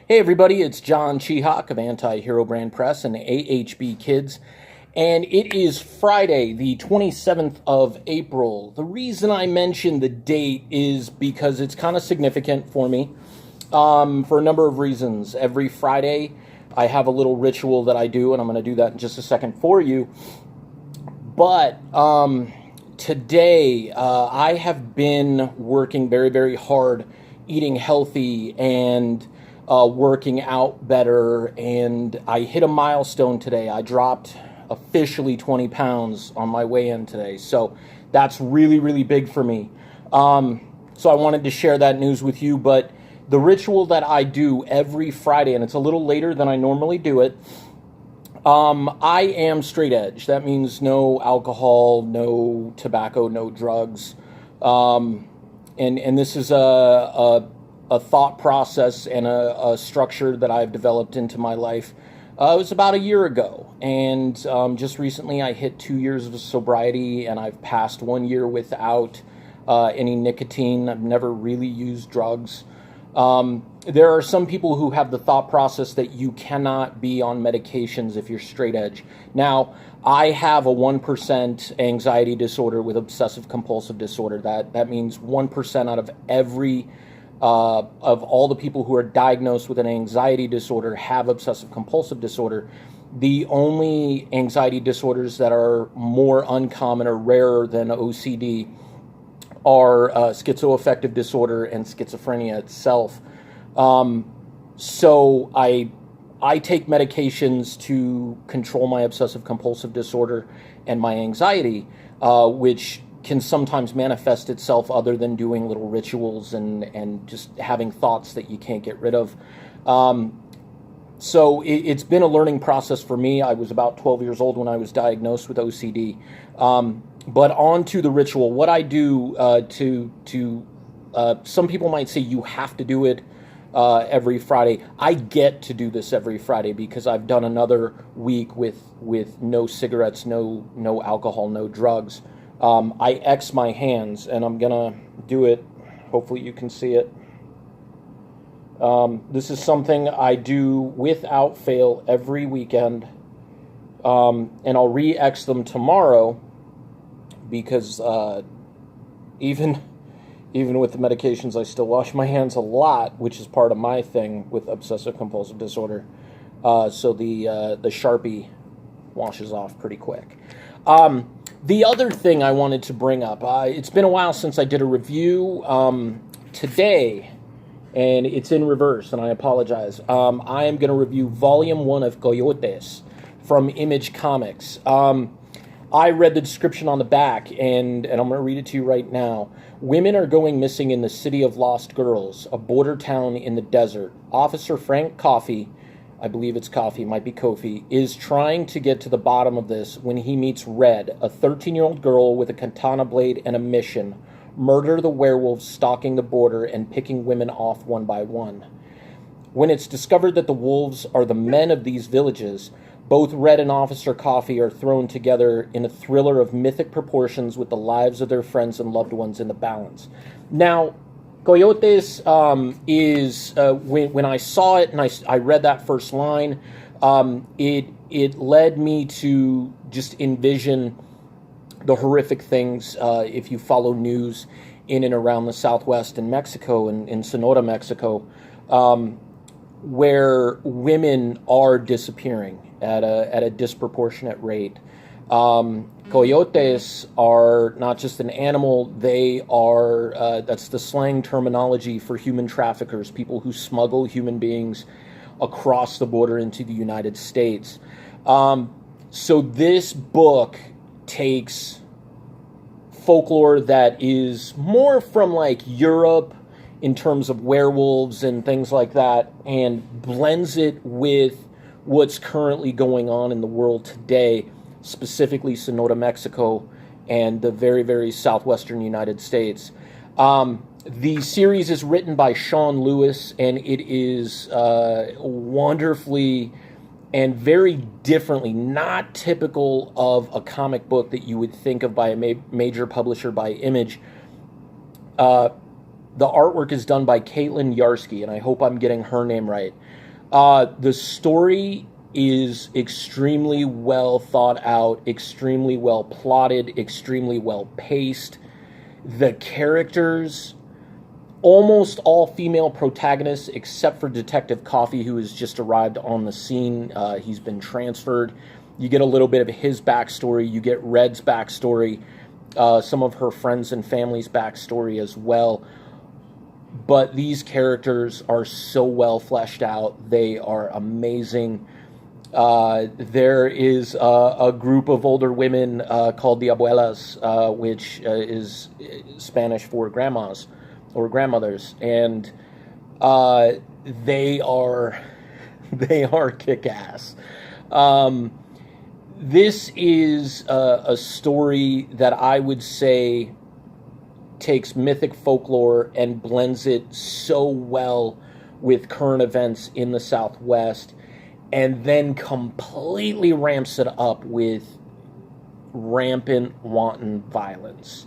Hey everybody, it's John Chihak of Anti-Hero Brand Press and AHB Kids, and it is Friday, the 27th of April. The reason I mention the date is because it's kind of significant for me for a number of reasons. Every Friday I have a little ritual that I do, and I'm going to do that in just a second for you. But today I have been working very, very hard, eating healthy and working out better, and I hit a milestone today. I dropped officially 20 pounds on my way in today, so that's really, really big for me. So I wanted to share that news with you, but the ritual that I do every Friday, and it's a little later than I normally do it, I am straight edge. That means no alcohol, no tobacco, no drugs, and this is a thought process and a structure that I've developed into my life. It was about a year ago, and just recently I hit 2 years of sobriety, and I've passed 1 year without any nicotine. I've never really used drugs. There are some people who have the thought process that you cannot be on medications if you're straight edge. Now, I have a 1% anxiety disorder with obsessive compulsive disorder. That means 1% out of every of all the people who are diagnosed with an anxiety disorder have obsessive compulsive disorder. The only anxiety disorders that are more uncommon or rarer than OCD are schizoaffective disorder and schizophrenia itself. So I take medications to control my obsessive compulsive disorder and my anxiety, which can sometimes manifest itself other than doing little rituals and just having thoughts that you can't get rid of. So it's been a learning process for me. I was about 12 years old when I was diagnosed with OCD. But on to the ritual. What I do some people might say you have to do it every Friday. I get to do this every Friday because I've done another week with no cigarettes, no alcohol, no drugs. I X my hands, and I'm gonna do it. Hopefully you can see it. This is something I do without fail every weekend, and I'll re-X them tomorrow because even with the medications, I still wash my hands a lot, which is part of my thing with obsessive compulsive disorder. So the Sharpie washes off pretty quick. The other thing I wanted to bring up, it's been a while since I did a review today, and it's in reverse, and I apologize. I am going to review Volume 1 of Coyotes from Image Comics. I read the description on the back, and I'm going to read it to you right now. Women are going missing in the city of lost girls, a border town in the desert. Officer Frank Coffey, I believe it's Coffee, might be Kofi, is trying to get to the bottom of this when he meets Red, a 13-year-old girl with a katana blade and a mission: murder the werewolves stalking the border and picking women off one by one. When it's discovered that the wolves are the men of these villages, both Red and Officer Coffee are thrown together in a thriller of mythic proportions with the lives of their friends and loved ones in the balance. Now, Coyotes is, when I saw it and I read that first line, it led me to just envision the horrific things, if you follow news in and around the Southwest in Mexico, in Sonora, Mexico, where women are disappearing at a disproportionate rate. Coyotes are not just an animal, they are, that's the slang terminology for human traffickers, people who smuggle human beings across the border into the United States. So this book takes folklore that is more from like Europe in terms of werewolves and things like that, and blends it with what's currently going on in the world today, specifically Sonora, Mexico, and the very, very southwestern United States. The series is written by Sean Lewis, and it is wonderfully and very differently, not typical of a comic book that you would think of by a major publisher by Image. The artwork is done by Caitlin Yarsky, and I hope I'm getting her name right. The story is extremely well thought out, extremely well plotted, extremely well paced. The characters, almost all female protagonists, except for Detective Coffee, who has just arrived on the scene. He's been transferred. You get a little bit of his backstory. You get Red's backstory, some of her friends and family's backstory as well. But these characters are so well fleshed out. They are amazing. There is a group of older women called the abuelas, which is Spanish for grandmas or grandmothers, and they are kick-ass. This is a story that I would say takes mythic folklore and blends it so well with current events in the Southwest, and then completely ramps it up with rampant, wanton violence.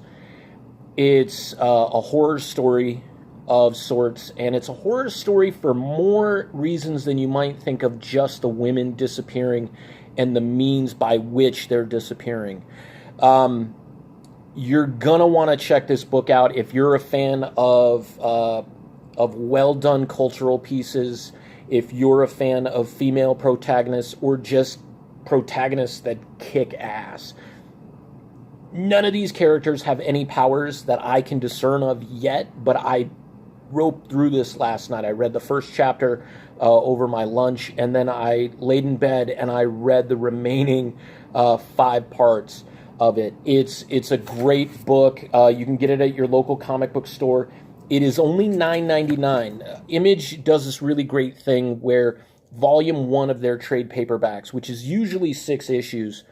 It's a horror story of sorts, and it's a horror story for more reasons than you might think of just the women disappearing and the means by which they're disappearing. You're gonna want to check this book out if you're a fan of well-done cultural pieces, if you're a fan of female protagonists, or just protagonists that kick ass. None of these characters have any powers that I can discern of yet, but I roped through this last night. I read the first chapter over my lunch, and then I laid in bed and I read the remaining 5 parts of it. It's a great book. You can get it at your local comic book store. It is only $9.99. Image does this really great thing where volume 1 of their trade paperbacks, which is usually 6 issues,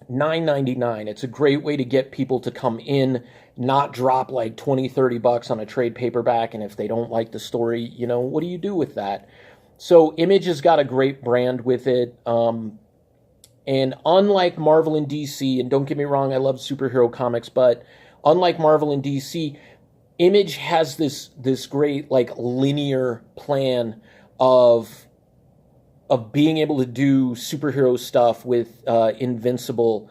$9.99. It's a great way to get people to come in, not drop like $20-30 on a trade paperback, and if they don't like the story, you know, what do you do with that? So Image has got a great brand with it. And unlike Marvel and DC, and don't get me wrong, I love superhero comics, but unlike Marvel and DC, Image has this great like linear plan of being able to do superhero stuff with Invincible.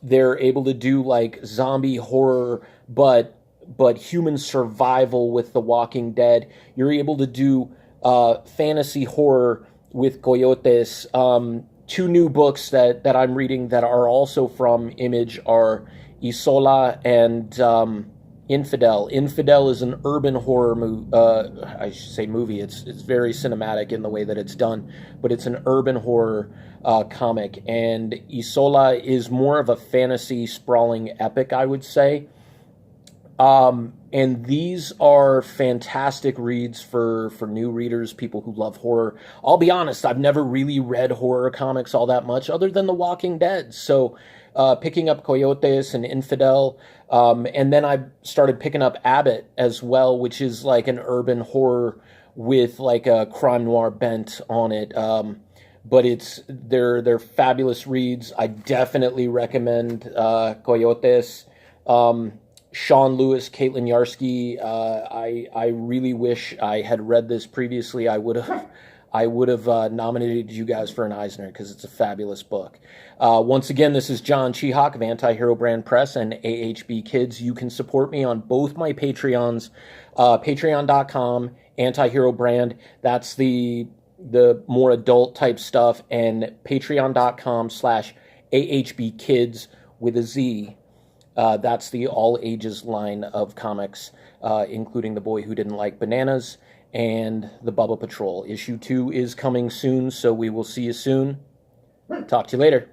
They're able to do like zombie horror, but human survival with The Walking Dead. You're able to do fantasy horror with Coyotes. 2 new books that I'm reading that are also from Image are Isola and Infidel. Infidel is an urban horror movie. It's very cinematic in the way that it's done, but it's an urban horror comic. And Isola is more of a fantasy sprawling epic, I would say. And these are fantastic reads for new readers, people who love horror. I'll be honest, I've never really read horror comics all that much other than The Walking Dead. So picking up Coyotes and Infidel, and then I started picking up Abbott as well, which is like an urban horror with like a crime noir bent on it. But they're fabulous reads. I definitely recommend Coyotes. Sean Lewis, Caitlin Yarsky. I really wish I had read this previously. I would have nominated you guys for an Eisner because it's a fabulous book. Once again, this is John Chihak of Anti-Hero Brand Press and AHB Kids. You can support me on both my Patreons, patreon.com, Anti-Hero Brand. That's the more adult type stuff, and patreon.com/AHB Kids with a Z. That's the all ages line of comics, including The Boy Who Didn't Like Bananas and The Bubba Patrol. Issue 2 is coming soon, so we will see you soon. Talk to you later.